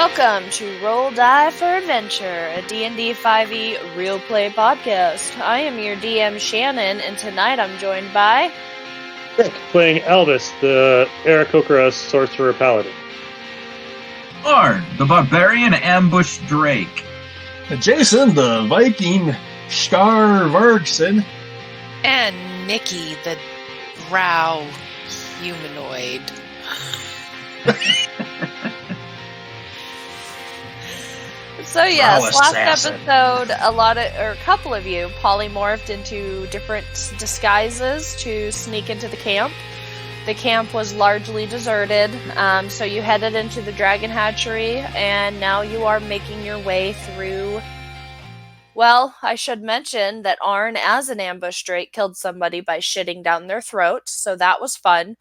Welcome to Roll Die for Adventure, a D&D 5e real play podcast. I am your DM Shannon, and tonight I'm joined by... Rick, playing Albus, the Aarakocra Sorcerer Paladin. Hoard, the Barbarian Ambush Drake. Jason, the Viking Skar Vargson. And Nikki, the drow humanoid. So yes, last episode, a couple of you polymorphed into different disguises to sneak into the camp. The camp was largely deserted, so you headed into the dragon hatchery, and now you are making your way through... Well, I should mention that Arn, as an ambush drake, killed somebody by shitting down their throat, so that was fun.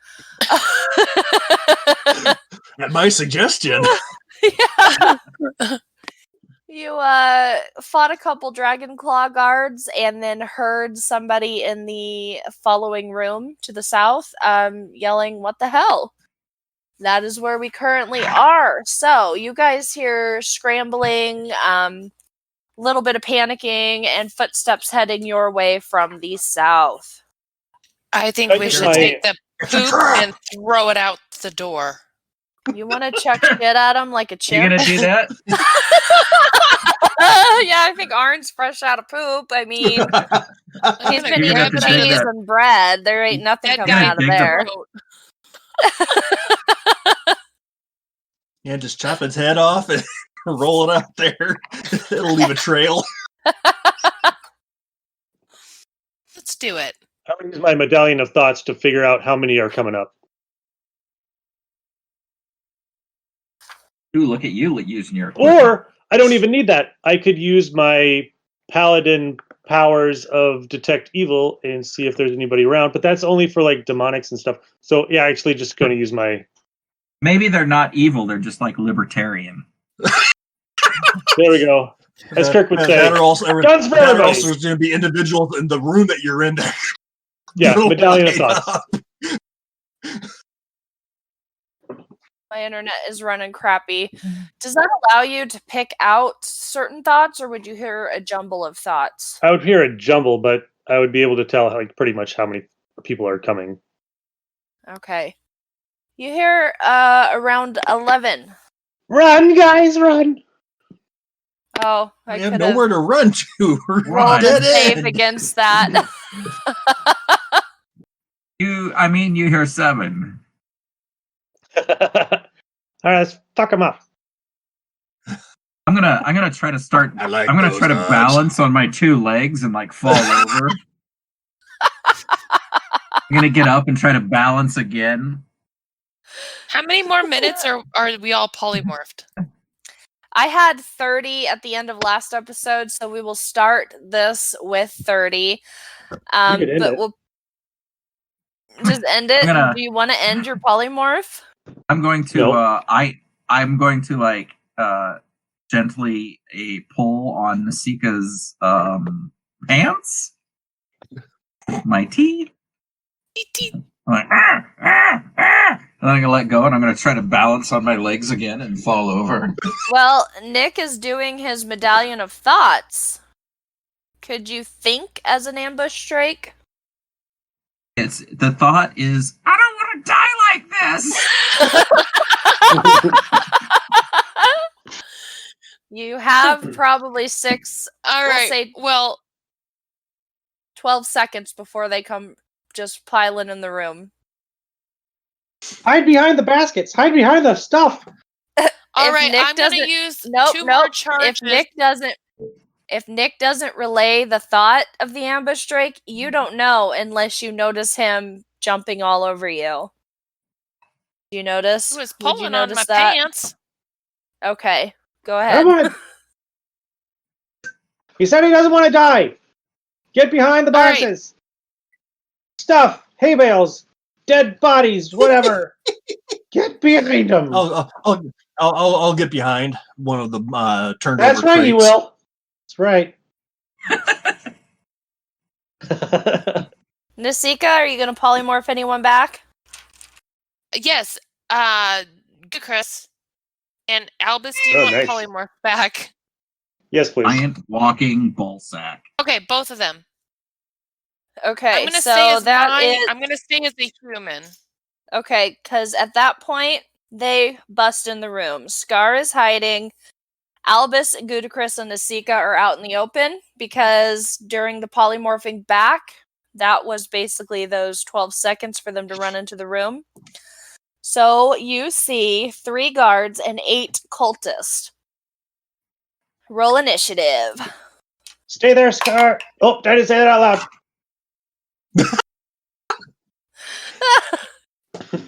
At my suggestion. Yeah. You fought a couple dragon claw guards and then heard somebody in the following room to the south yelling, "What the hell?" That is where we currently are. So you guys hear scrambling, little bit of panicking, and footsteps heading your way from the south. I think we should take the poop and throw it out the door. You want to chuck shit at him like a chimp? You gonna do that? Yeah, I think Arn's fresh out of poop. I mean, he's been You're gonna eating have to do cheese that. and bread. There ain't nothing That coming guy out of dig the there. Yeah, just chop its head off and roll it out there. It'll leave a trail. Let's do it. I'm going to use my medallion of thoughts to figure out how many are coming up. Ooh, look at you using your... Or, I don't even need that. I could use my paladin powers of detect evil and see if there's anybody around, but that's only for, like, demonics and stuff. So, yeah, actually just going to use my... Maybe they're not evil, they're just like libertarian. There we go. As Kirk would say. That are also, Guns for that are everybody! also going to be individuals in the room that you're in there. Yeah, You'll medallion of light thoughts. up. My internet is running crappy. Does that allow you to pick out certain thoughts, or would you hear a jumble of thoughts? I would hear a jumble, but I would be able to tell, like, pretty much how many people are coming. Okay. You hear around 11. Run, guys, run! Oh, We I have could have nowhere to run to. We're rolled a dead save end. against that. You hear 7. Alright, let's fuck them up. I'm gonna try to start... I like I'm gonna those try to odds. balance on my 2 legs and, like, fall over. I'm gonna get up and try to balance again. How many more minutes are we all polymorphed? I had 30 at the end of last episode, so we will start this with 30. could end But it. we'll just end it. Do you want to end your polymorph? I'm going to Nope. I'm going to like gently pull on Nasika's pants. My teeth. I'm like, and then I'm gonna let go and I'm gonna try to balance on my legs again and fall over. Well, Nick is doing his medallion of thoughts. Could you think as an ambush drake? The thought is, I don't want to die like this. You have probably 6, All we'll right. say Well, 12 seconds before they come just piling in the room. Hide behind the baskets. Hide behind the stuff. all If right. Nick I'm going to doesn't- use 2 more Nope. charges. If Nick doesn't relay the thought of the ambush drake, you don't know unless you notice him jumping all over you. Do you notice? He was Would you pulling on notice my that? pants. Okay, go ahead. Come on. He said he doesn't want to die. Get behind the All right. boxes. Stuff, hay bales, dead bodies, whatever. Get behind them. I'll get behind one of the turned That's over right, crates. you will. That's right. Nasika, are you going to polymorph anyone back? Yes. Good, Chris. And Albus, do you want nice. polymorph back? Yes, please. Giant walking ballsack. Okay, both of them. Okay, I'm gonna so stay as that is I'm gonna stay as a human. okay. Because at that point, they bust in the room. Scar is hiding. Albus, Gudicrus, and Nasika are out in the open because during the polymorphing back, that was basically those 12 seconds for them to run into the room. So you see 3 guards and 8 cultists. Roll initiative. Stay there, Scar. Oh, I didn't say that out loud.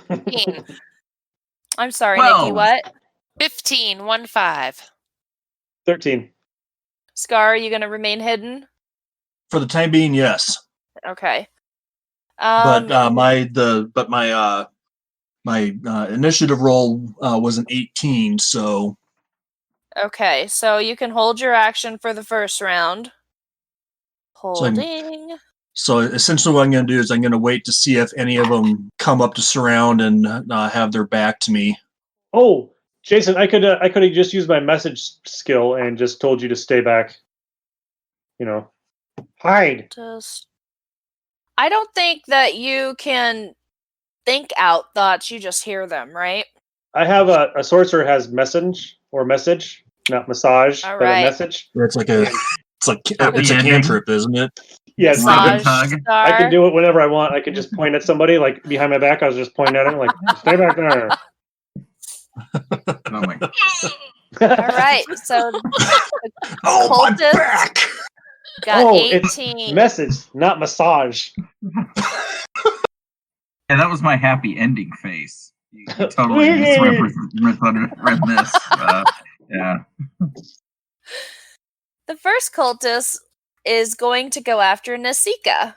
15. I'm sorry, Well. Nikki, what? 15, 1-5. 13. Scar, are you going to remain hidden? For the time being, yes. Okay. But my initiative roll was an 18, so Okay, so you can hold your action for the first round. Holding. so essentially what I'm going to do is I'm going to wait to see if any of them come up to surround and have their back to me. Oh, Jason, I could have just used my message skill and just told you to stay back. Hide. I don't think that you can think out thoughts, you just hear them, right? I have a sorcerer has message, not massage, All but right. a message. It's a cantrip, isn't it? Yeah, Massage, tug. I can Scar. do it whenever I want. I can just point at somebody, like behind my back. I was just pointing at him, like, stay back there. Oh my god. All right, so Oh, my cultist back! got it's 18. message, not massage. Yeah, that was my happy ending face. You totally misread this. Yeah. The first cultist is going to go after Nasika.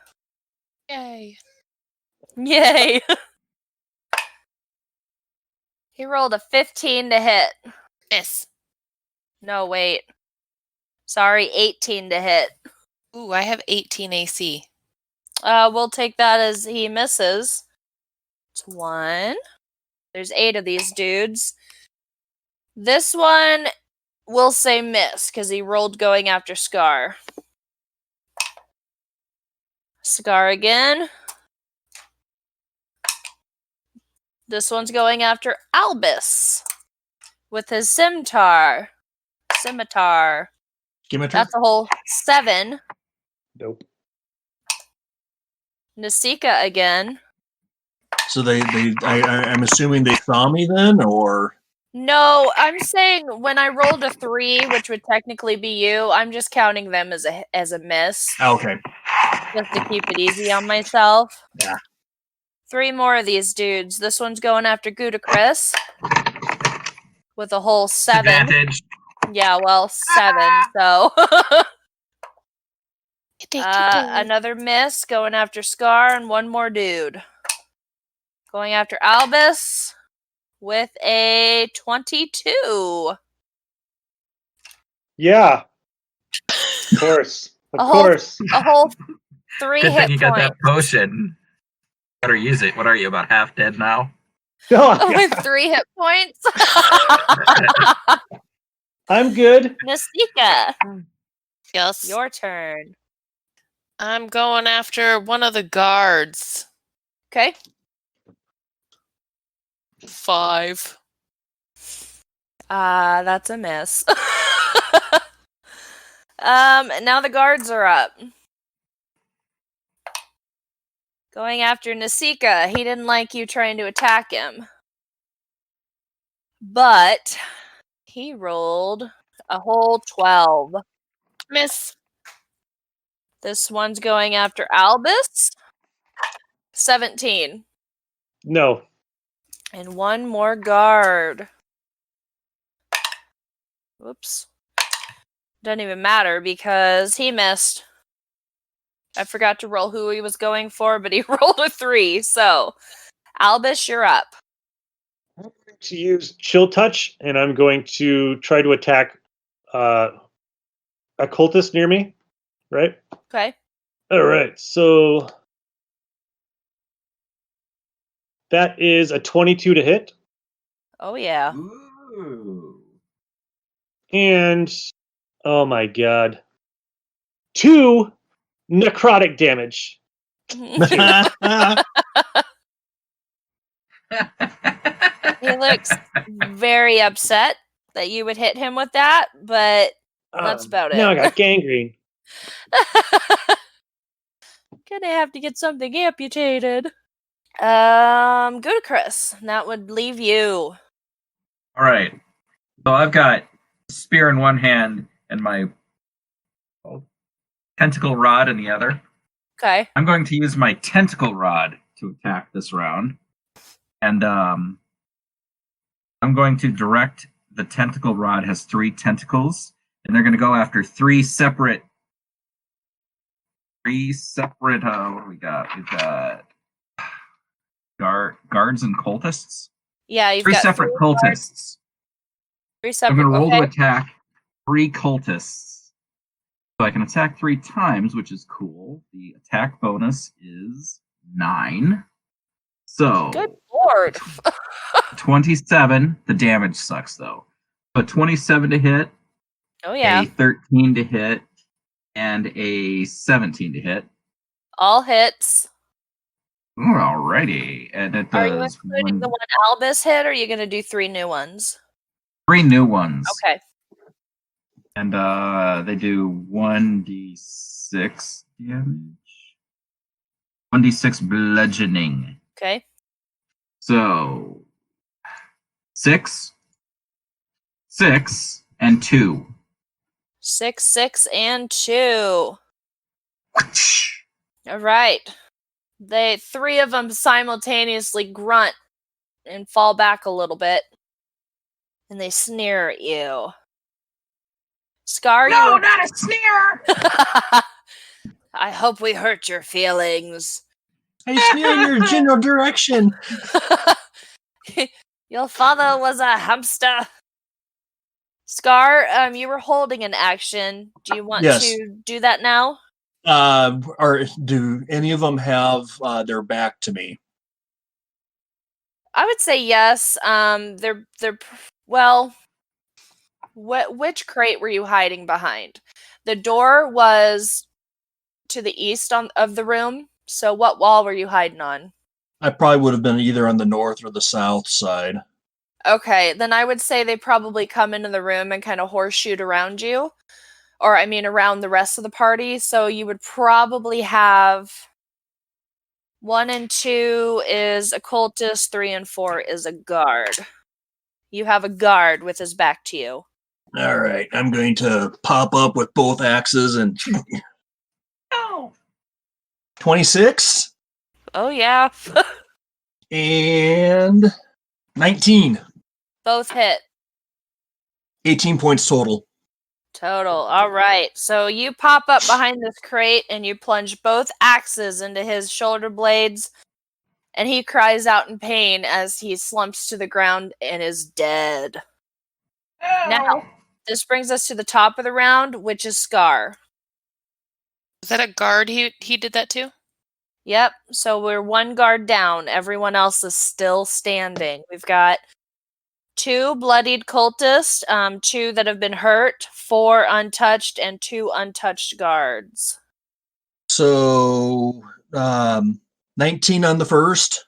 Yay. Yay! He rolled a 15 to hit. Miss. No, wait. Sorry, 18 to hit. Ooh, I have 18 AC. We'll take that as he misses. It's 1. There's 8 of these dudes. This one will say miss because he rolled going after Scar. Scar again. This one's going after Albus with his scimitar. That's a whole 7. Nope. Nasika again. So I'm assuming they saw me then, or No, I'm saying when I rolled a 3, which would technically be you, I'm just counting them as a miss. okay. Just to keep it easy on myself. Yeah. 3 more of these dudes. This one's going after Gudicrus with a whole 7. Advantage. Yeah, well, 7. So Take another miss going after Scar, and one more dude going after Albus with a 22. Yeah. Of course. Of A whole- course. A whole 3 Good hit thing you got points. that potion. Better use it. What are you, about half dead now? No, With 3 hit points. I'm good. Nasika, Yes. your turn. I'm going after one of the guards. Okay. 5. That's a miss. Now the guards are up. Going after Nasika. He didn't like you trying to attack him. But he rolled a whole 12. Miss. This one's going after Albus. 17. No. And one more guard. Whoops. Doesn't even matter because he missed. I forgot to roll who he was going for, but he rolled a 3. So, Albus, you're up. I'm going to use Chill Touch, and I'm going to try to attack a cultist near me. Right? Okay. All right. So that is a 22 to hit. Oh, yeah. Ooh. And oh my god, 2 necrotic damage. He looks very upset that you would hit him with that, but that's about Now I it. got gangrene. Gonna have to get something amputated. Go to Chris. That would leave you. All right. So I've got spear in one hand and my tentacle rod in the other. Okay. I'm going to use my tentacle rod to attack this round. And I'm going to direct the tentacle rod has 3 tentacles, and they're going to go after 3 separate what do we got? We've got guards and cultists. Yeah, you've 3 got separate 3 cultists. guards, 3 separate. I'm going to roll to okay. attack 3 cultists. So I can attack 3 times, which is cool. The attack bonus is 9. So Good lord. 27. The damage sucks though. But 27 to hit, Oh yeah. a 13 to hit, and a 17 to hit. All hits. Alrighty. And it Are you does including the one Albus hit, or are you going to do 3 new ones? 3 new ones. Okay. And they do 1d6 damage. 1d6 bludgeoning. Okay. So 6, 6, and 2. 6, 6, and 2. All right. 3 of them simultaneously grunt and fall back a little bit, and they sneer at you. Scar, No, you. not a sneer! I hope we hurt your feelings. I sneer in your general direction. Your father was a hamster. Scar, you were holding an action. Do you want Yes. to do that now? Or do any of them have their back to me? I would say yes. They're well. Which crate were you hiding behind? The door was to the east of the room. So what wall were you hiding on? I probably would have been either on the north or the south side. Okay, then I would say they probably come into the room and kind of horseshoed around you. Or, I mean, around the rest of the party. So you would probably have 1 and 2 is a cultist, 3 and 4 is a guard. You have a guard with his back to you. All right, I'm going to pop up with both axes and No! 26 Oh, yeah. and 19. Both hit. 18 points total. Total. All right. So you pop up behind this crate and you plunge both axes into his shoulder blades, and he cries out in pain as he slumps to the ground and is dead. Now, this brings us to the top of the round, which is Scar. Was that a guard he did that to? Yep. So we're 1 guard down. Everyone else is still standing. We've got 2 bloodied cultists, 2 that have been hurt, 4 untouched, and 2 untouched guards. So 19 on the first.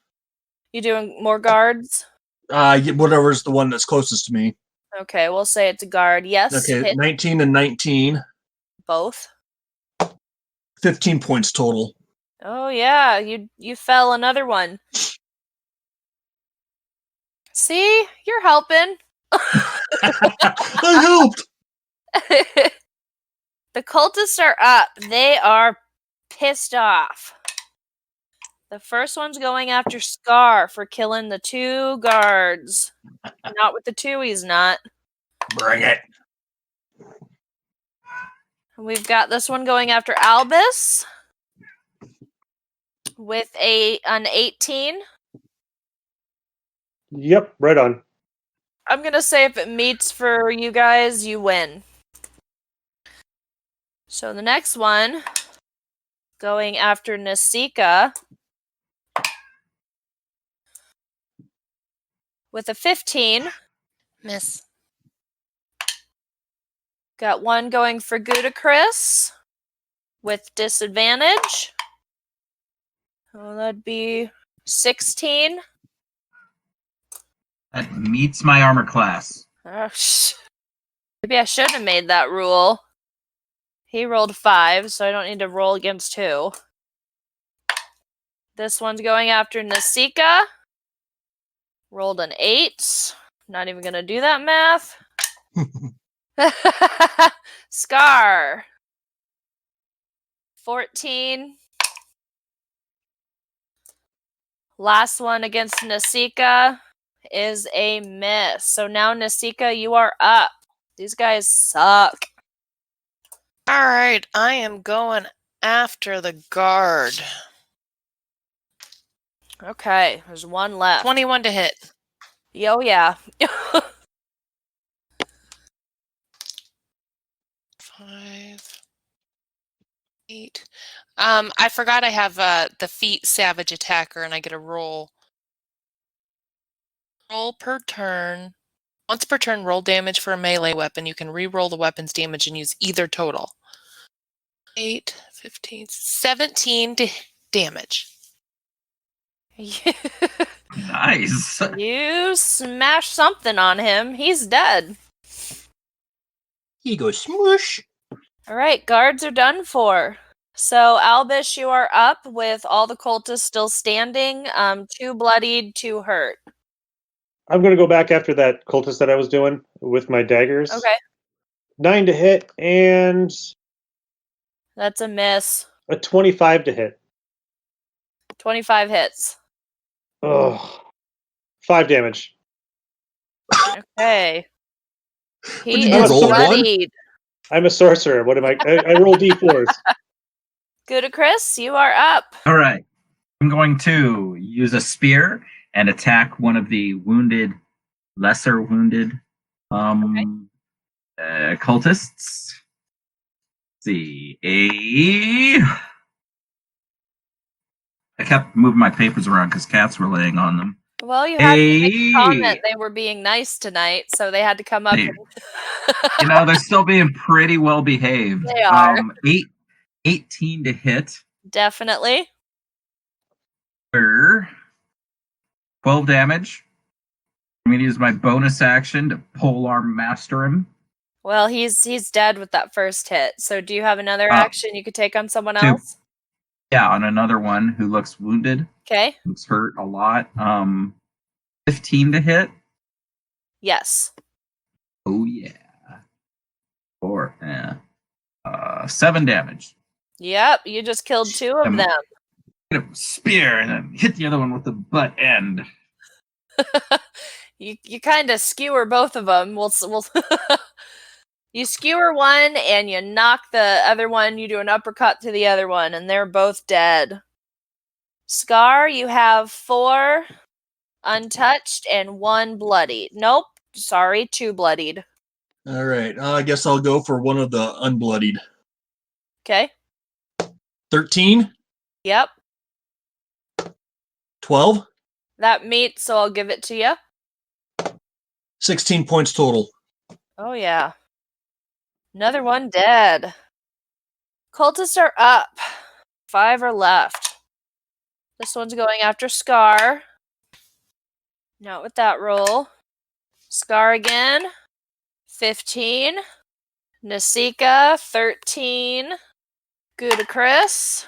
You doing more guards? Whatever's the one that's closest to me. Okay, we'll say it's a guard. Yes. Okay, Hit 19 and 19. both. 15 points total. Oh yeah, you fell another one. See, you're helping. I helped. The cultists are up. They are pissed off. The first one's going after Scar for killing the 2 guards. Not with the 2, he's not. Bring it. We've got this one going after Albus with an 18. Yep, right on. I'm going to say if it meets for you guys, you win. So the next one, going after Nasika with a 15. Miss. Got one going for Gudacris with disadvantage. Oh, that'd be 16. That meets my armor class. Oh, maybe I should have made that rule. He rolled 5, so I don't need to roll against 2. This one's going after Nasika. Rolled an 8. Not even going to do that math. Scar. 14. Last one against Nasika is a miss. So now, Nasika, you are up. These guys suck. All right, I am going after the guard. Okay, there's one left. 21 to hit. Oh, yeah. 5, 8. I forgot I have the feat Savage Attacker, and I get a roll. Roll per turn. Once per turn, roll damage for a melee weapon. You can re-roll the weapon's damage and use either total. 8, 15, 17 damage. Nice. You smash something on him. He's dead. He goes smush. All right, guards are done for. So, Albish, you are up with all the cultists still standing. 2 bloodied, 2 hurt. I'm going to go back after that cultist that I was doing with my daggers. Okay. 9 to hit and That's a miss. a 25 to hit. 25 hits. Oh, 5 damage. Okay. What He did you is roll, one? bloodied. I'm a sorcerer. What am I? I roll d4s. Gudacris, you are up. All right. I'm going to use a spear and attack one of the lesser wounded cultists. Let's see. I kept moving my papers around because cats were laying on them. Well, you had to make a comment they were being nice tonight, so they had to come up. They're still being pretty well behaved. They are. 18 to hit. Definitely. 12 damage. I'm going to use my bonus action to polearm master him. Well, he's dead with that first hit. So do you have another action you could take on someone else? Yeah, on another one who looks wounded. Okay. Looks hurt a lot. 15 to hit. Yes. Oh yeah. 7 damage. Yep, you just killed 2 of them. Hit a spear and then hit the other one with the butt end. You kind of skewer both of them. We'll you skewer one and you knock the other one. You do an uppercut to the other one, and they're both dead. Scar, you have 4 untouched and 1 bloodied. Nope, sorry, 2 bloodied. All right. I guess I'll go for one of the unbloodied. Okay. 13? Yep. 12? That meets, so I'll give it to you. 16 points total. Oh, yeah. Another one dead. Cultists are up. 5 are left. This one's going after Scar. Not with that roll. Scar again. 15. Nasika, 13. Gudacris.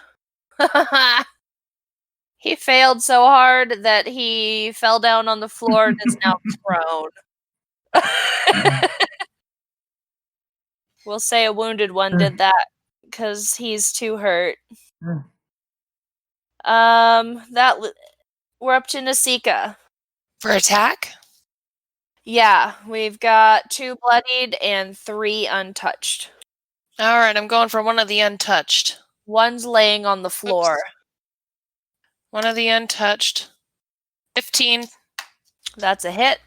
He failed so hard that he fell down on the floor and is now prone. We'll say a wounded one did that because he's too hurt. We're up to Nasika. For attack? Yeah, we've got 2 bloodied and 3 untouched. All right, I'm going for one of the untouched. One's laying on the floor. Oops. One of the untouched. 15. That's a hit.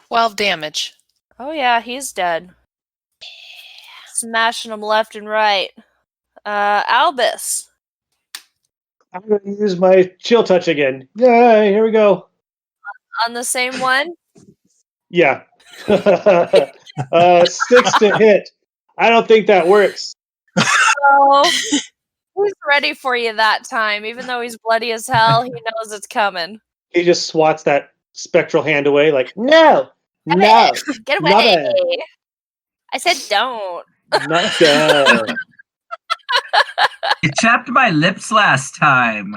12 damage. Oh yeah, he's dead. Smashing them left and right. Albus. I'm going to use my chill touch again. Yay, here we go. On the same one? Yeah. 6 to hit. I don't think that works. Oh, he's ready for you that time. Even though he's bloody as hell, he knows it's coming. He just swats that spectral hand away like, no, Get away. Mother. I said don't. Not that. You chapped my lips last time.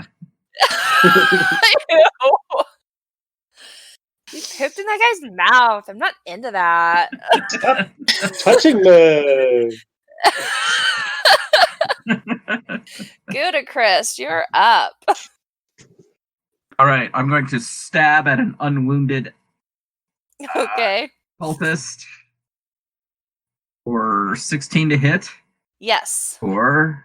You pooped in that guy's mouth. I'm not into that. Stop touching me. Good, Chris. You're up. All right, I'm going to stab at an unwounded Okay. cultist for 16 to hit Yes. for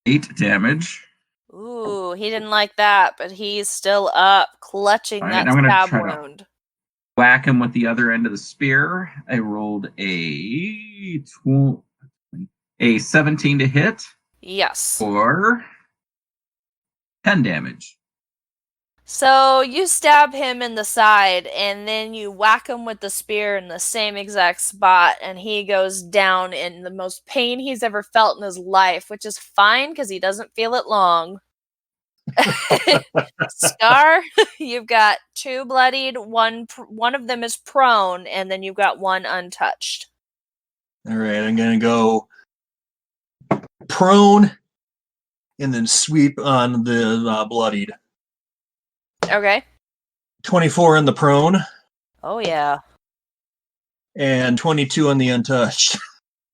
8 damage. Ooh, he didn't like that, but he's still up, clutching Alright, that I'm gonna stab try to- wound. Whack him with the other end of the spear. I rolled a 17 to hit Yes. for 10 damage. So you stab him in the side, and then you whack him with the spear in the same exact spot, and he goes down in the most pain he's ever felt in his life, which is fine because he doesn't feel it long. Scar, you've got 2 bloodied, one of them is prone, and then you've got 1 untouched. All right, I'm gonna go prone and then sweep on the bloodied. Okay. 24 on the prone Oh yeah. and 22 on the untouched.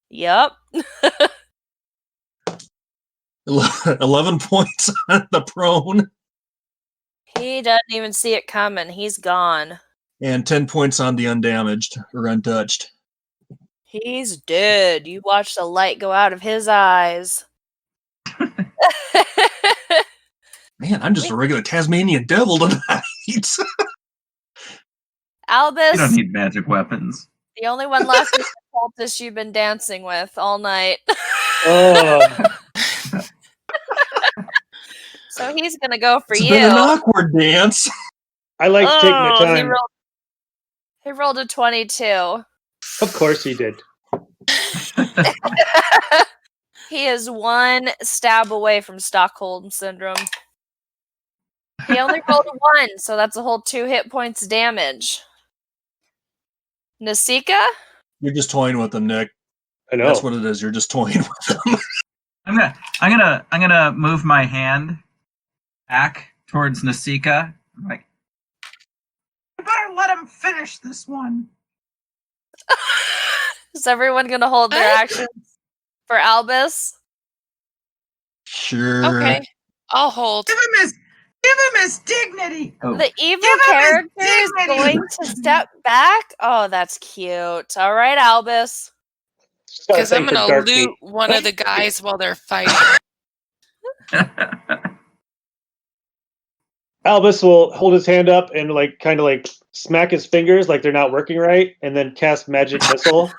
Yep. 11 points on the prone He doesn't even see it coming. He's gone. and 10 points on the undamaged or untouched. He's dead. You watch the light go out of his eyes. Man, I'm just a regular Tasmanian devil tonight. Albus, You don't need magic weapons. the only one left is the cultist you've been dancing with all night. Oh, So he's gonna go for It's you. been an awkward dance. I like to take my He time. rolled a 22. Of course he did. He is 1 stab away from Stockholm Syndrome. He only rolled a 1, so that's a whole 2 hit points damage. Nasika? You're just toying with them, Nick. I know. That's what it is. You're just toying with them. I'm gonna move my hand back towards Nasika. I'm like, you better let him finish this one. Is everyone gonna hold their What? actions for Albus? Sure. Okay. I'll hold. Give him his dignity. Oh. The evil Give him his character is dignity. going to step back? Oh, that's cute. All right, Albus. Because I'm Thank going for to dark loot meat. one of the guys while they're fighting. Albus will hold his hand up and kind of smack his fingers like they're not working right, and then cast magic missile.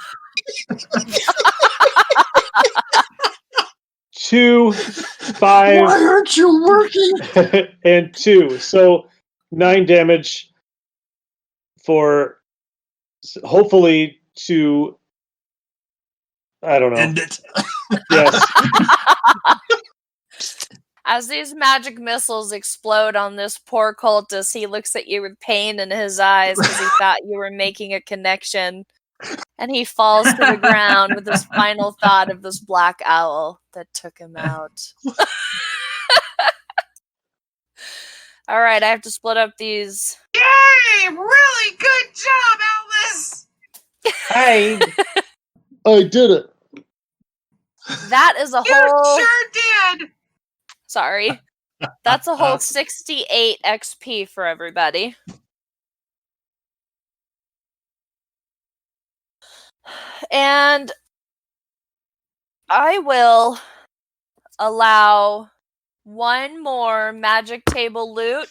2, 5, Why aren't you working? and 2. So 9 damage for hopefully to. I don't know. End it. Yes. As these magic missiles explode on this poor cultist, he looks at you with pain in his eyes because he thought you were making a connection. And he falls to the ground with his final thought of this black owl that took him out. All right, I have to split up these. Yay! Really good job, Elvis. Hey, I did it. That is a You whole. sure did. Sorry. That's a whole 68 XP for everybody. And I will allow 1 more magic table loot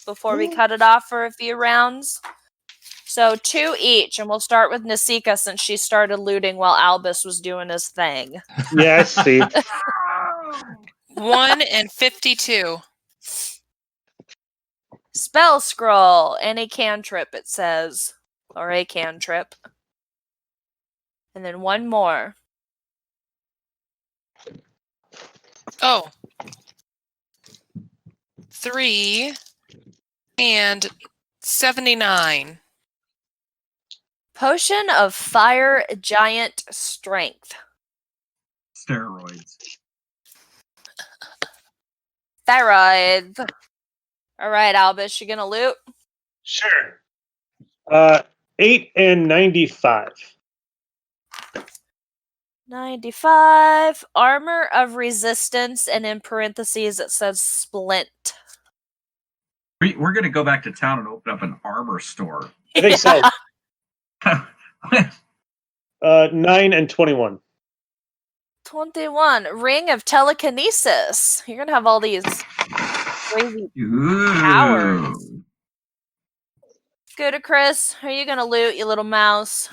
before we cut it off for a few rounds. So 2 each, and we'll start with Nasika since she started looting while Albus was doing his thing. Yeah, I see. 1 and 52. Spell scroll. Any cantrip, it says. Or a cantrip. And then one more. Oh. 3 and 79. Potion of Fire Giant Strength. Steroids. Steroids. All right, Albus, you gonna loot? Sure. 8 and 95. 95. Armor of Resistance, and in parentheses it says Splint. We're going to go back to town and open up an armor store. I think so. 9 and 21. 21. Ring of Telekinesis. You're gonna have all these crazy powers. Go to Chris. Are you gonna loot, you little mouse?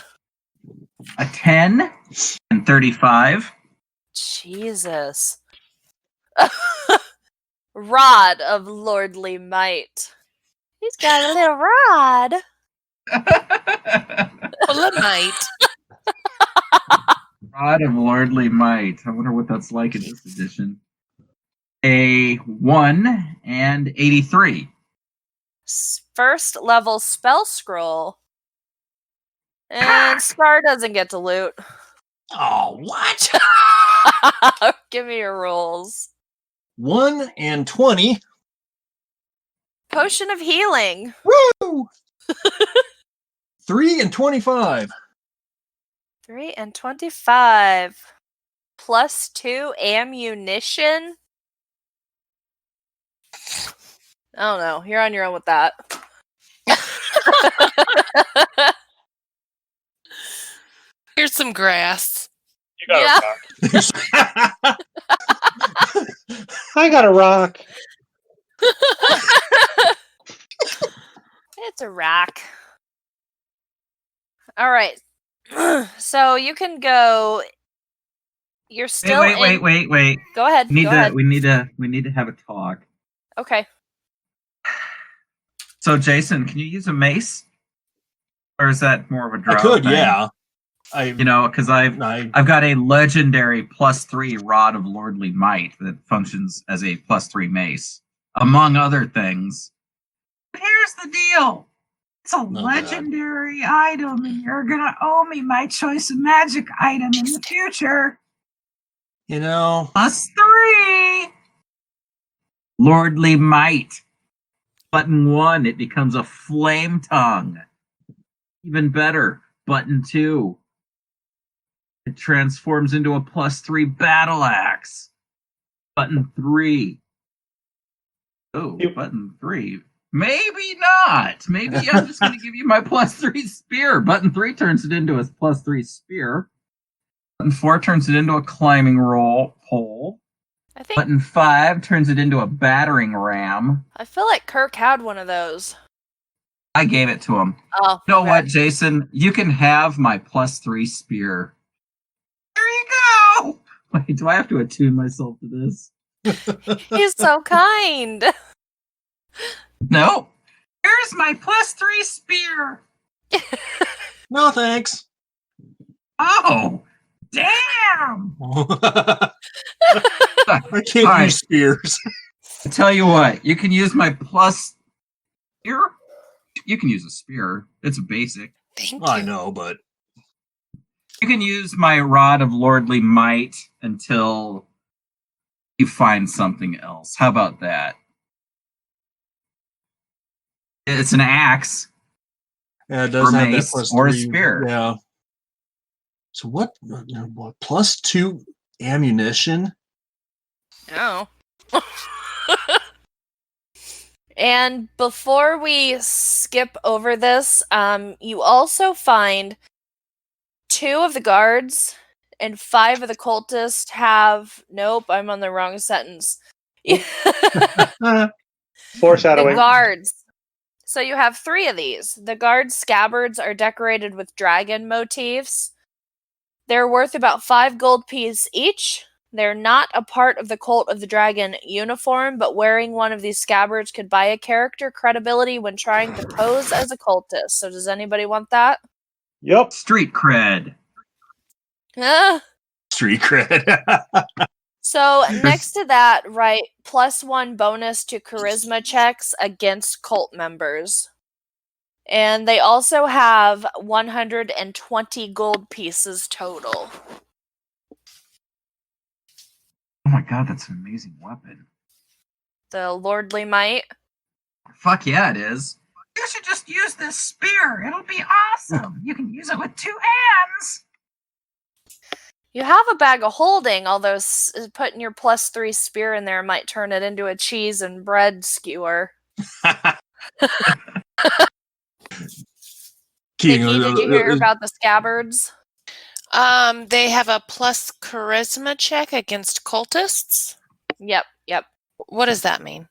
A 10 and 35. Jesus. Rod of Lordly Might. He's got a little rod. Well, it might. Rod of Lordly Might. I wonder what that's like in this edition. A 1 and 83. First level spell scroll. And Scar doesn't get to loot. Oh, what? Give me your rolls. 1 and 20. Potion of Healing. Woo! 3 and 25. 3 and 25. Plus 2 ammunition. I don't know. You're on your own with that. Here's some grass. You got a rock. I got a rock. It's a rock. All right. So you can go. You're still. Wait. Go ahead. We Go ahead. need to have a talk. Okay. So, Jason, can you use a mace, or is that more of a draw? I could, thing? yeah. Because I've got a legendary +3 Rod of Lordly Might that functions as a +3 mace, among other things. But here's the deal: it's a legendary item, and you're gonna owe me my choice of magic item in the future. +3 Lordly Might. Button 1, it becomes a flame tongue. Even better, button 2, it transforms into a +3 battle axe. Button 3. Oh, button 3. Maybe not. Maybe I'm just going to give you my +3 spear. Button 3 turns it into a +3 spear. Button 4 turns it into a climbing pole. Button 5 turns it into a battering ram. I feel like Kirk had one of those. I gave it to him. Oh, you know what, Jason? You can have my +3 spear. There you go! Wait, do I have to attune myself to this? He's so kind. No. Here's my +3 spear. No, thanks. Oh, damn! I can't use spears. I tell you what, you can use my spear. You can use a spear. It's a basic. Thank you. I know, but you can use my Rod of Lordly Might until you find something else. How about that? It's an axe. Yeah, it does have mace that +3 or a spear. Yeah. So what? +2 ammunition? Oh. And before we skip over this, you also find 2 of the guards and 5 of the cultists have. Nope, I'm on the wrong sentence. Foreshadowing. The guards. So you have 3 of these. The guards' scabbards are decorated with dragon motifs. They're worth about 5 gold pieces each. They're not a part of the Cult of the Dragon uniform, but wearing one of these scabbards could buy a character credibility when trying to pose as a cultist. So does anybody want that? Yep. Street cred. Street cred. So next to that, right, +1 bonus to charisma checks against cult members. And they also have 120 gold pieces total. Oh my god, that's an amazing weapon. The Lordly Might. Fuck yeah, it is. You should just use this spear. It'll be awesome. You can use it with 2 hands. You have a bag of holding, although putting your +3 spear in there might turn it into a cheese and bread skewer. Nikki, did you hear about the scabbards? They have a plus charisma check against cultists. Yep. What does that mean?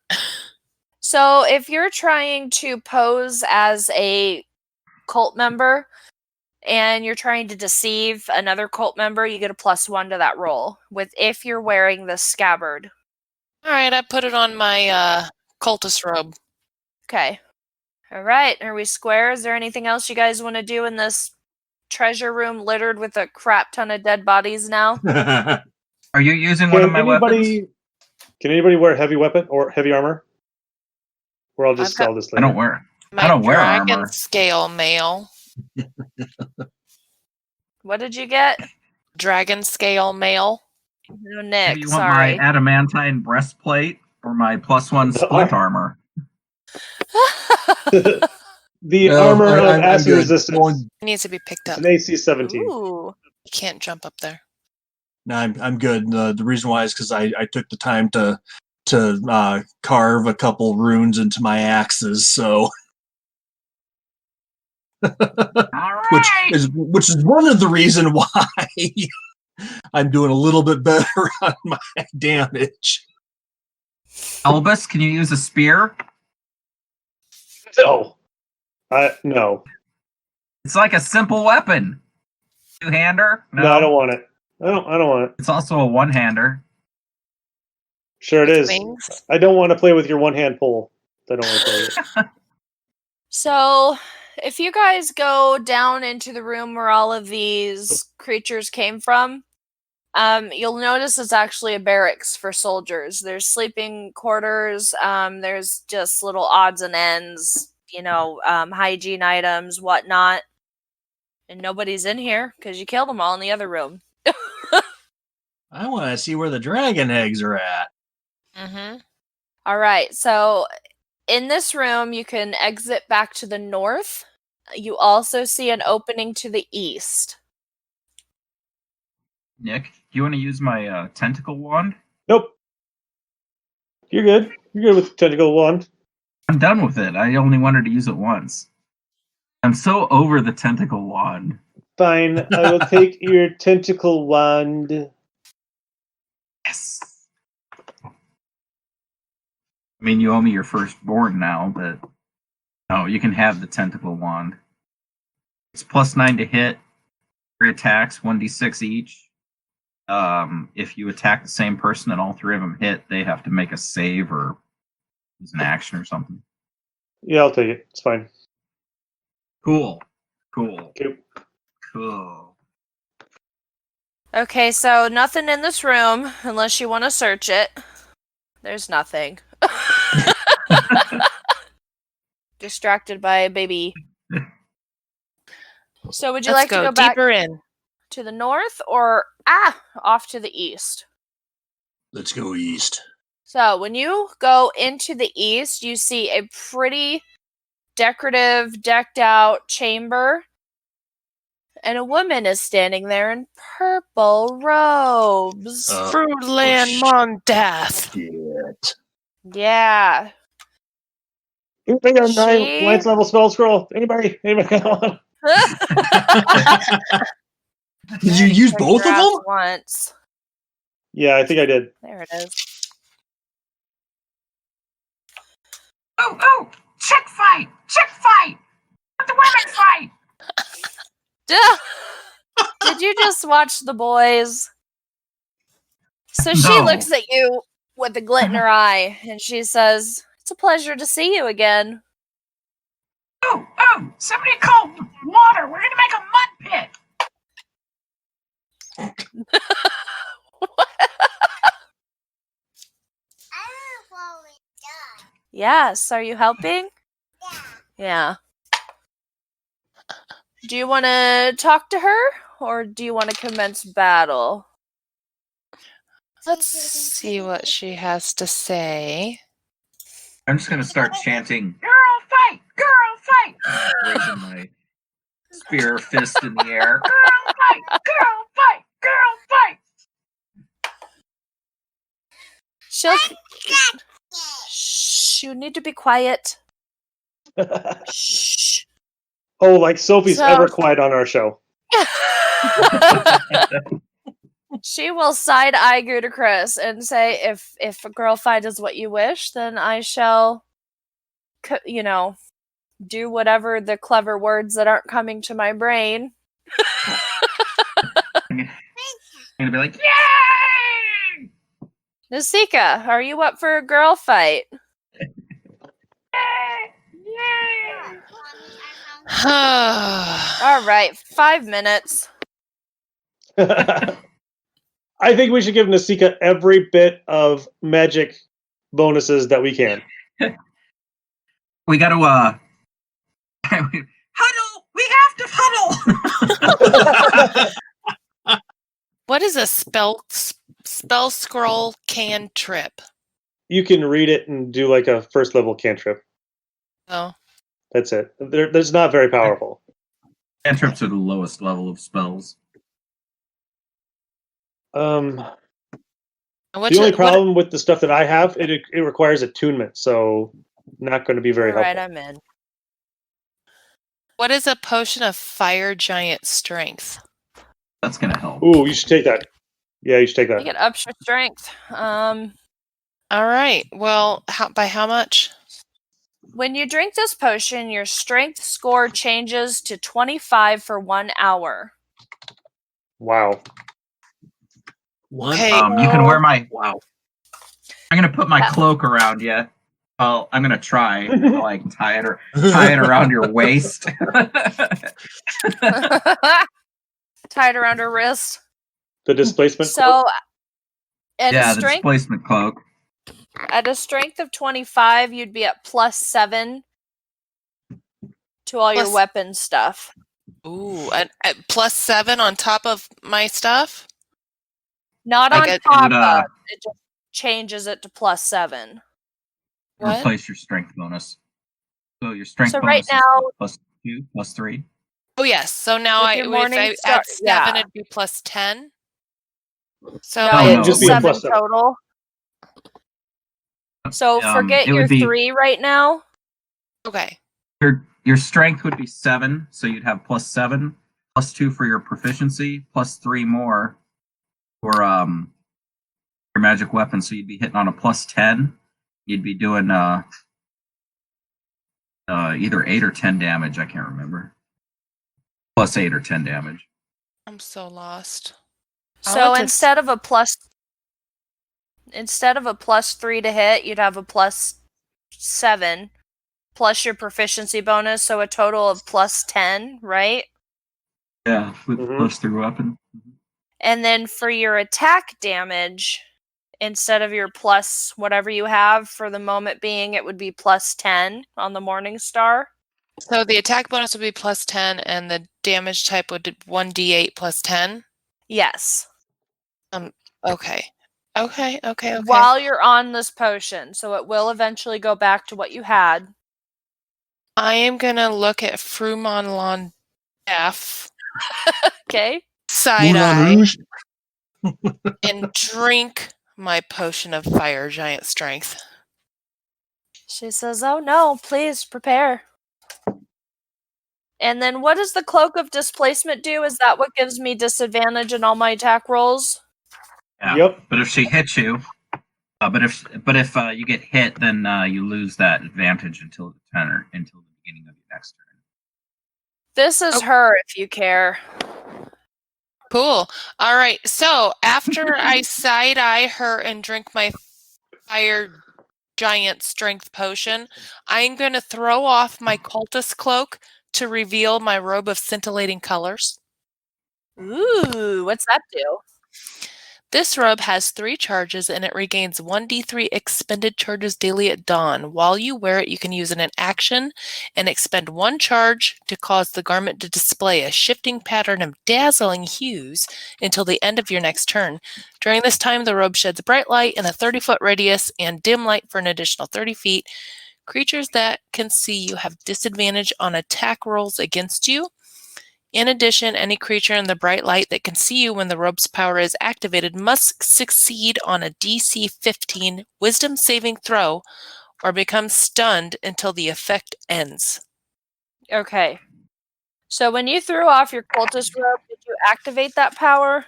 So if you're trying to pose as a cult member and you're trying to deceive another cult member, you get a +1 to that roll. If you're wearing the scabbard. All right, I put it on my cultist robe. Okay. All right. Are we square? Is there anything else you guys want to do in this treasure room littered with a crap ton of dead bodies now? Are you using one of my weapons? Can anybody wear heavy weapon or heavy armor? Or I'll just sell this later. I don't wear. My I don't wear dragon armor. scale mail. What did you get? Dragon scale mail. No, Do Nick. you want Sorry. my adamantine breastplate or my +1 split armor? The armor of acid resistance. It needs to be picked up. It's an AC 17. Ooh. You can't jump up there. No, I'm good. The reason why is because I took the time to carve a couple runes into my axes, so All right. which is one of the reason why I'm doing a little bit better on my damage. Albus, can you use a spear? No. No. It's like a simple weapon. 2-hander? No, I don't want it. I don't want it. It's also a 1-hander. Sure it is. Wings. I don't want to play with your one-hand pole. I don't want to play with it. So, if you guys go down into the room where all of these creatures came from, you'll notice it's actually a barracks for soldiers. There's sleeping quarters, there's just little odds and ends, hygiene items, whatnot. And nobody's in here because you killed them all in the other room. I want to see where the dragon eggs are at. Mm-hmm. All right, so in this room, you can exit back to the north. You also see an opening to the east. Nick, do you want to use my tentacle wand? Nope. You're good. You're good with the tentacle wand. I'm done with it. I only wanted to use it once. I'm so over the tentacle wand. Fine. I will take your tentacle wand. Yes. I mean, you owe me your firstborn now, but no, you can have the tentacle wand. It's +9 to hit. 3 attacks, 1d6 each. If you attack the same person and all 3 of them hit, they have to make a save or use an action or something. Yeah, I'll take it. It's fine. Cool. Okay. Cool. Okay, so nothing in this room unless you want to search it. There's nothing. Distracted by a baby. So would you like to go back deeper in to the north or off to the east? Let's go east. So when you go into the east, you see a pretty decorative, decked out chamber. And a woman is standing there in purple robes. Fruitland Mondath. Shit. Yeah. Anybody got a 9 Lance level spell scroll? Anybody got one? Did you use both of them? Once. Yeah, I think I did. There it is. Oh! Chick fight! Let the women fight! Did you just watch The Boys? So she looks at you with a glit in her eye, and she says, "It's a pleasure to see you again." Oh, somebody call water. We're gonna make a mud pit. Yes, are you helping? Yeah. Do you want to talk to her, or do you want to commence battle? Let's see what she has to say. I'm just gonna start chanting, "Girl fight! Girl fight!" Raising my spear fist in the air. Girl fight! Girl fight! Girl fight! Shh, you need to be quiet. Shh. Oh, like Sophie's ever quiet on our show. She will side-eye Gudacris and say, if a girl fight is what you wish, then I shall, do whatever the clever words that aren't coming to my brain. I'm gonna be like, "Yay!" Nasika, are you up for a girl fight? Yay! All right, 5 minutes. I think we should give Nasika every bit of magic bonuses that we can. We got to huddle. We have to huddle. What is a spell scroll cantrip? You can read it and do like a first level cantrip. Oh. That's it. That's not very powerful. Cantrips are the lowest level of spells. The only problem with the stuff that I have, it requires attunement, so not going to be very helpful. All right, I'm in. What is a potion of fire giant strength? That's going to help. Ooh, you should take that. Yeah, you should take that. You get up your strength. All right. Well, by how much? When you drink this potion, your strength score changes to 25 for 1 hour. Wow. Okay. You can wear my... Wow. I'm going to put my cloak around you. Well, I'm going to try. Like tie it around your waist. Tie it around her wrist. The displacement cloak? The displacement cloak. At a strength of 25, you'd be at +7 to all your weapon stuff. Ooh, at +7 on top of my stuff? Not on top of. It just changes it to +7. Replace your strength bonus. So your strength bonus right now, is +2, +3. Oh yes. So now if I add 7, it'd be +10. So it's just 7 total. So forget your 3 right now. Okay. Your strength would be 7, so you'd have +7, +2 for your proficiency, +3 more for your magic weapon. So you'd be hitting on a +10. You'd be doing either 8 or 10 damage. I can't remember. +8 or 10 damage. I'm so lost. So instead of a +3 to hit, you'd have a +7 plus your proficiency bonus, so a total of +10, right? Yeah, with +3 weapon. And then for your attack damage, instead of your plus whatever you have for the moment being, it would be +10 on the Morning Star. So the attack bonus would be +10, and the damage type would be 1d8 +10? Yes. Okay. While you're on this potion, so it will eventually go back to what you had. I am going to look at Frumonlon F. Okay. Side-eye. And drink my potion of fire giant strength. She says, "Oh no, please prepare." And then what does the Cloak of Displacement do? Is that what gives me disadvantage in all my attack rolls? Yeah. Yep. But if she hits you, but if you get hit, then you lose that advantage until the beginning of your next turn. This is her, if you care. Cool. All right. So after I side-eye her and drink my fire giant strength potion, I'm going to throw off my cultist cloak to reveal my robe of scintillating colors. Ooh, what's that do? This robe has 3 charges and it regains 1d3 expended charges daily at dawn. While you wear it, you can use it in action and expend 1 charge to cause the garment to display a shifting pattern of dazzling hues until the end of your next turn. During this time, the robe sheds bright light in a 30-foot radius and dim light for an additional 30 feet. Creatures that can see you have disadvantage on attack rolls against you. In addition, any creature in the bright light that can see you when the robe's power is activated must succeed on a DC 15 Wisdom saving throw or become stunned until the effect ends. Okay. So when you threw off your cultist robe, did you activate that power?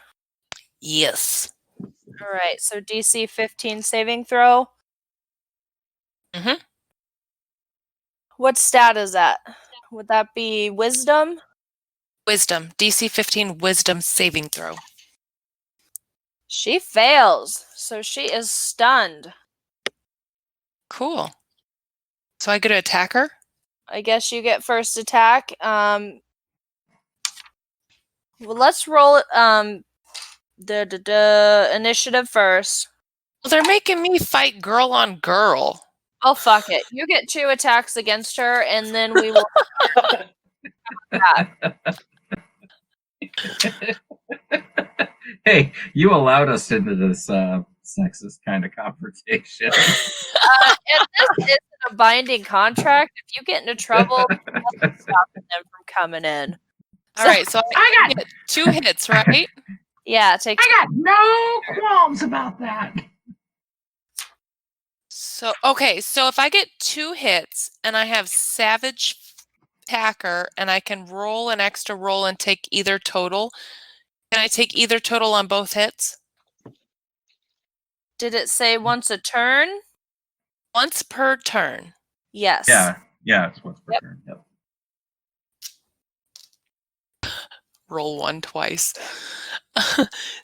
Yes. All right. So DC 15 saving throw. Mhm. What stat is that? Would that be Wisdom? Wisdom. DC 15 Wisdom saving throw. She fails. So she is stunned. Cool. So I get to attack her? I guess you get first attack. Well, let's roll the initiative first. Well, they're making me fight girl on girl. Oh, fuck it. You get 2 attacks against her, and then we will. Hey, you allowed us into this sexist kind of conversation. And this isn't a binding contract. If you get into trouble, nothing's stopping them from coming in. All right, so I get 2 hits, right? Yeah, take. I got no qualms about that. So, okay, so if I get 2 hits and I have Savage Packer and I can roll an extra roll and take either total, can I take either total on both hits? Did it say once a turn? Once per turn. Yes. Yeah, it's once per turn. Yep. Roll 1 twice.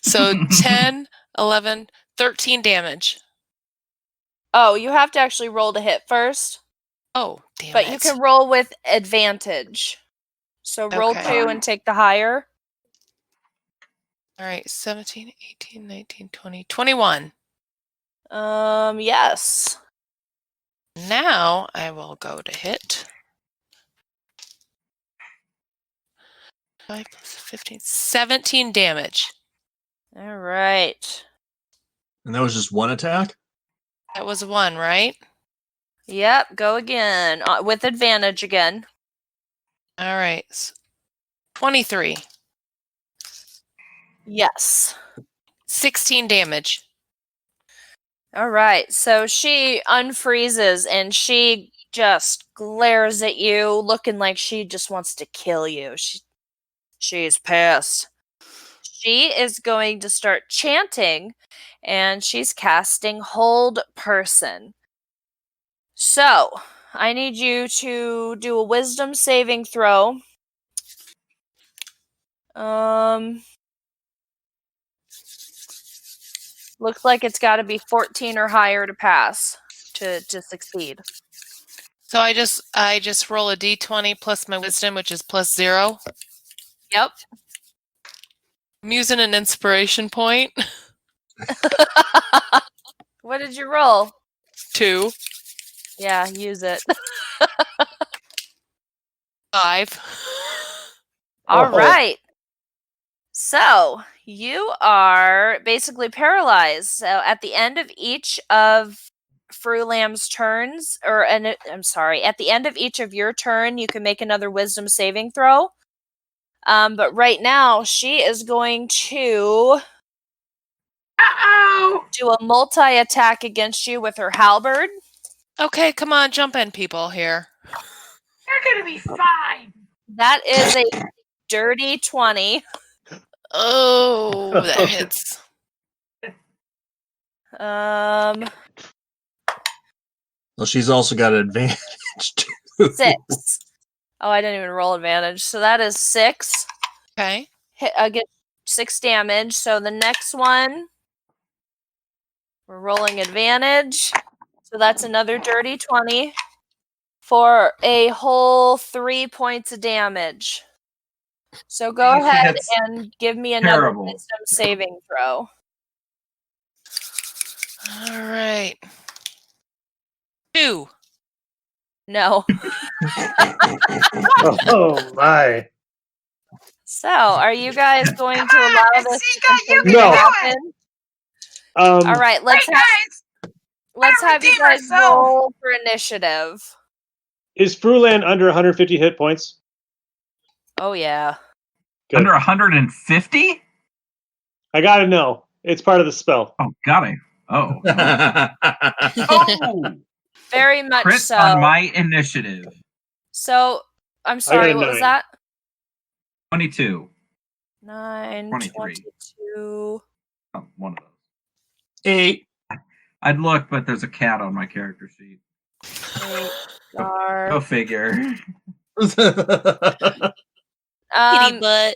So 10, 11, 13 damage. Oh, you have to actually roll to hit first. Oh, damn But it. you can roll with advantage. So roll Okay. 2 and take the higher. All right, 17, 18, 19, 20, 21. Yes. Now I will go to hit. 5 plus 15, 17 damage. All right. And that was just 1 attack? That was 1, right? Yep, go again. With advantage again. All right. 23. Yes. 16 damage. All right. So she unfreezes and she just glares at you, looking like she just wants to kill you. She's pissed. She is going to start chanting, and she's casting Hold Person. So, I need you to do a Wisdom saving throw. Looks like it's got to be 14 or higher to pass to succeed. So I just roll a d20 plus my wisdom, which is plus 0. Yep. I'm using an inspiration point. What did you roll? 2. Yeah, use it. 5. All right. So, you are basically paralyzed. So, at the end of each of Frulam's turns, at the end of each of your turn, you can make another Wisdom saving throw. But right now, she is going to do a multi-attack against you with her halberd. Okay, come on, jump in, people here. You're gonna be fine. That is a dirty 20. Oh, that hits. Well, she's also got an advantage too. 6. Oh, I didn't even roll advantage. So that is 6. Okay. Hit against 6 damage. So the next one, we're rolling advantage. So that's another dirty 20 for a whole 3 points of damage. So go ahead and give me another wisdom saving throw. All right. 2. No. Oh my. So, are you guys going to allow this to continue No. to happen? All right, let's have you guys roll for initiative. Is Fruland under 150 hit points? Oh yeah. Good. Under 150? I gotta know. It's part of the spell. Oh, got it. Oh. Oh! Very much Crit so. on my initiative. So, I'm sorry, what was that? 22. 9, 23. 22. Oh, one of those. 8. I'd look, but there's a cat on my character sheet. 8 star. Go figure. Kitty butt.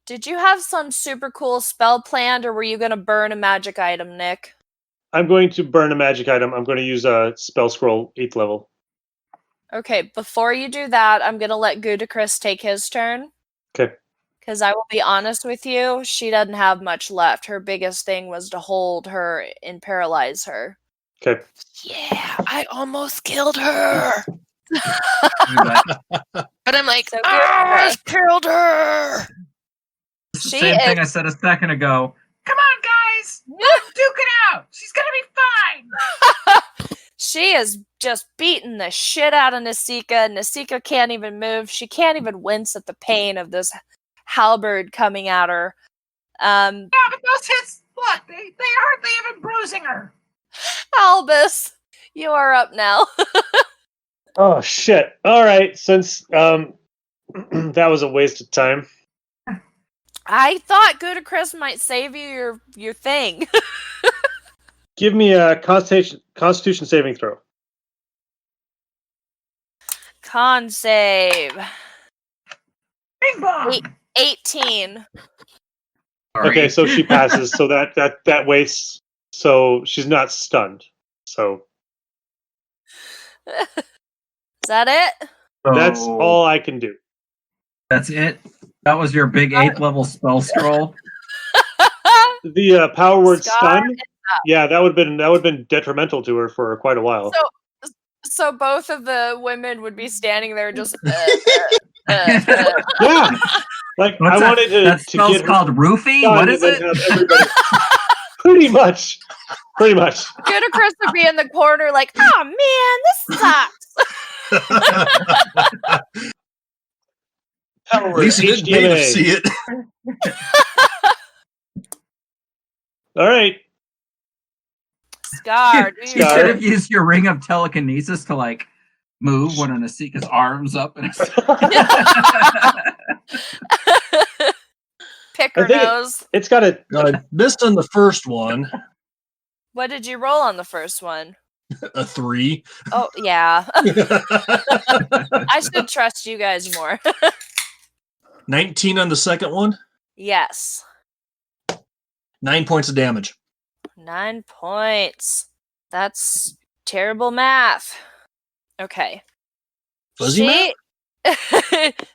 Did you have some super cool spell planned, or were you going to burn a magic item, Nick? I'm going to burn a magic item. I'm going to use a spell scroll 8th level. Okay, before you do that, I'm going to let Gudacris take his turn. Okay. Because I will be honest with you, she doesn't have much left. Her biggest thing was to hold her and paralyze her. Okay. Yeah, I almost killed her. But I'm like, So I killed her. It's the same thing I said a second ago. Come on, guys! Duke it out! She's gonna be fine! She is just beating the shit out of Nasika. Nasika can't even move. She can't even wince at the pain of this halberd coming at her. Yeah, but those hits, look, they aren't even bruising her. Albus, you are up now. Oh shit! All right, since that was a waste of time. I thought Gudacris might save you your thing. Give me a Constitution saving throw. Con save. Bing bong! 18. Okay, so she passes. So that wastes. So she's not stunned. So Is that it? that's all I can do. That's it? That was your big 8th level spell scroll? The power word Scar stun. Yeah, that would have been detrimental to her for quite a while. So both of the women would be standing there just. Yeah, like I wanted to. That spell's get called roofie. What is it? Pretty much. Gudacris would be in the corner, like, "Oh man, this sucks." At least he didn't pay to see it. All right. Scar, do You should have used your ring of telekinesis to like move one of Nasika's arms up and pick her nose. It's got a missed on the first one. What did you roll on the first one? A 3. Oh yeah. I should trust you guys more. 19 on the second one. Yes. 9 points of damage. 9 points. That's terrible math. Okay. Fuzzy math?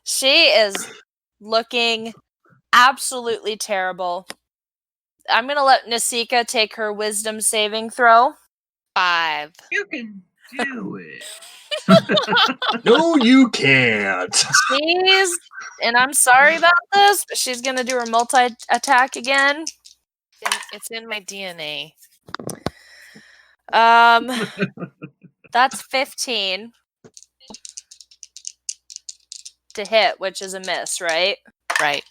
She is looking absolutely terrible. I'm going to let Nasika take her wisdom saving throw. 5. You can do it. No, you can't. And I'm sorry about this, but she's going to do her multi-attack again. It's in my DNA. That's 15 to hit, which is a miss, right? Right.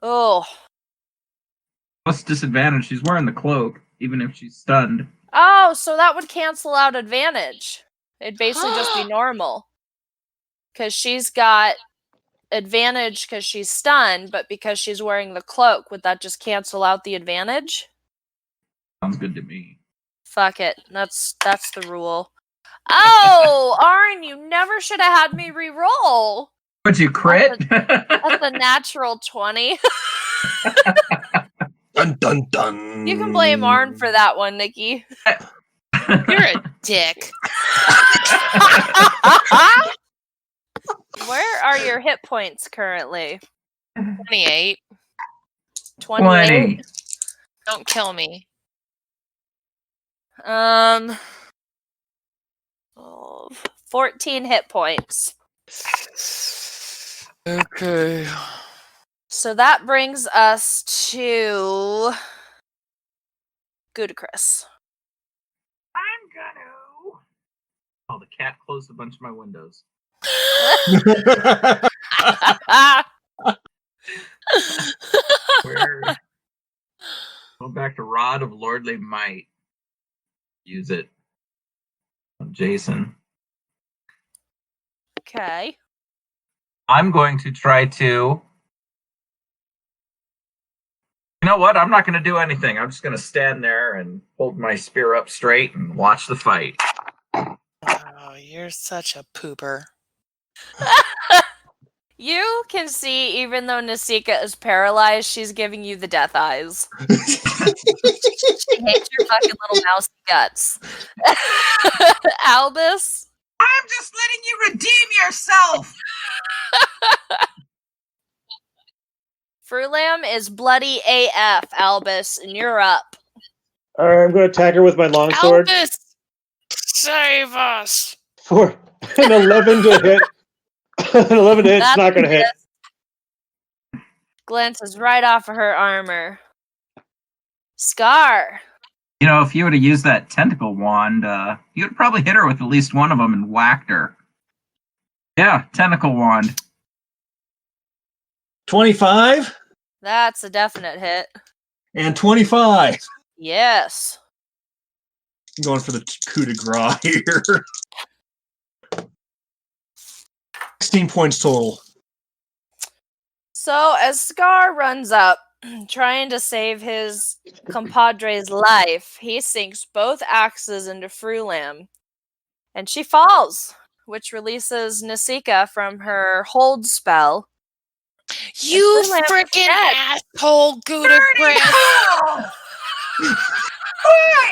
Oh. What's disadvantage? She's wearing the cloak, even if she's stunned. Oh, so that would cancel out advantage. It'd basically just be normal. Because she's got advantage because she's stunned, but because she's wearing the cloak, would that just cancel out the advantage? Sounds good to me. Fuck it. That's the rule. Oh, Arn, you never should have had me re-roll. Would you crit? That's a natural 20. Dun dun dun. You can blame Arn for that one, Nikki. You're a dick. Where are your hit points currently? 28. 28. Don't kill me. 14 hit points. Okay. So that brings us to Gudicrus. I'm gonna. Oh, the cat closed a bunch of my windows. Where? Go back to Rod of Lordly Might. Use it on Jason. Okay. I'm going to try to. You know what? I'm not going to do anything. I'm just going to stand there and hold my spear up straight and watch the fight. Oh, you're such a pooper. You can see, even though Nasika is paralyzed, she's giving you the death eyes. She hates your fucking little mousy guts. Albus? I'm just letting you redeem yourself. Frulam is bloody AF, Albus, and you're up. Alright, I'm going to attack her with my longsword. Albus, save us. For an 11 to hit. An 11 to hit's That's not going to hit. Glances right off of her armor. Scar. You know, if you would have used that tentacle wand, you would probably hit her with at least one of them and whacked her. Yeah, tentacle wand. 25 That's a definite hit. and 25. Yes. I'm going for the coup de grace here. 16 points total. So as Scar runs up, trying to save his compadre's life, he sinks both axes into Frulam, and she falls, which releases Nasika from her hold spell. You Frulam is freaking dead. asshole, Gudicrus.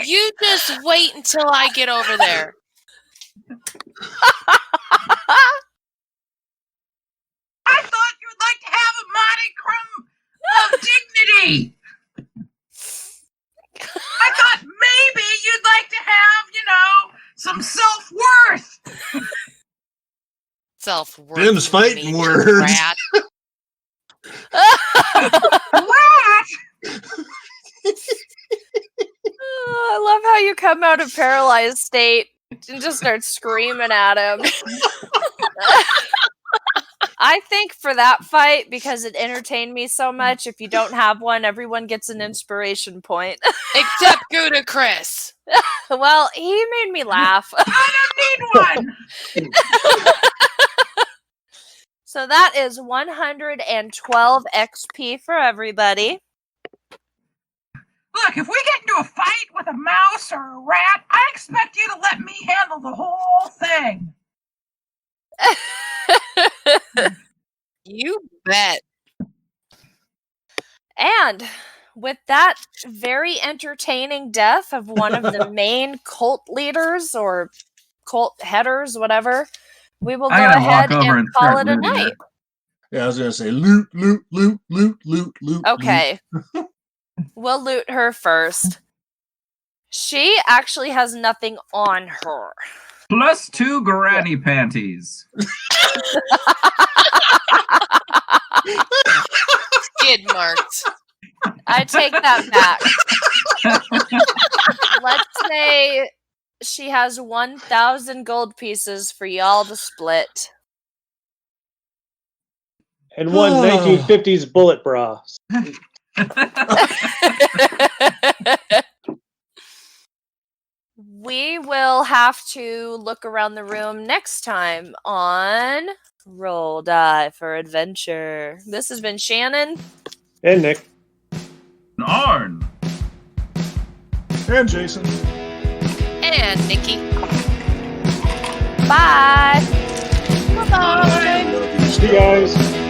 You just wait until I get over there. I thought you would like to have a modicum of dignity. I thought maybe you'd like to have, some self-worth. Self-worth. Them's fighting you words. rat. I love how you come out of paralyzed state and just start screaming at him. I think for that fight, because it entertained me so much, if you don't have one, everyone gets an inspiration point. Except Gudicrus. Well, he made me laugh. I don't need one. So that is 112 XP for everybody. Look, if we get into a fight with a mouse or a rat, I expect you to let me handle the whole thing. You bet. And with that very entertaining death of one of the main cult leaders or cult headers, whatever, we will go ahead and call it a night. Yeah, I was going to say loot, loot, loot, loot, loot, loot. Okay. We'll loot her first. She actually has nothing on her. +2 granny panties. Skid marks. I take that back. Let's say she has 1,000 gold pieces for y'all to split. And one 1950s bullet bra. We will have to look around the room next time on Roll Die for Adventure. This has been Shannon. And Nick. Arn. And Jason. And Nikki. Bye. Bye. See you guys.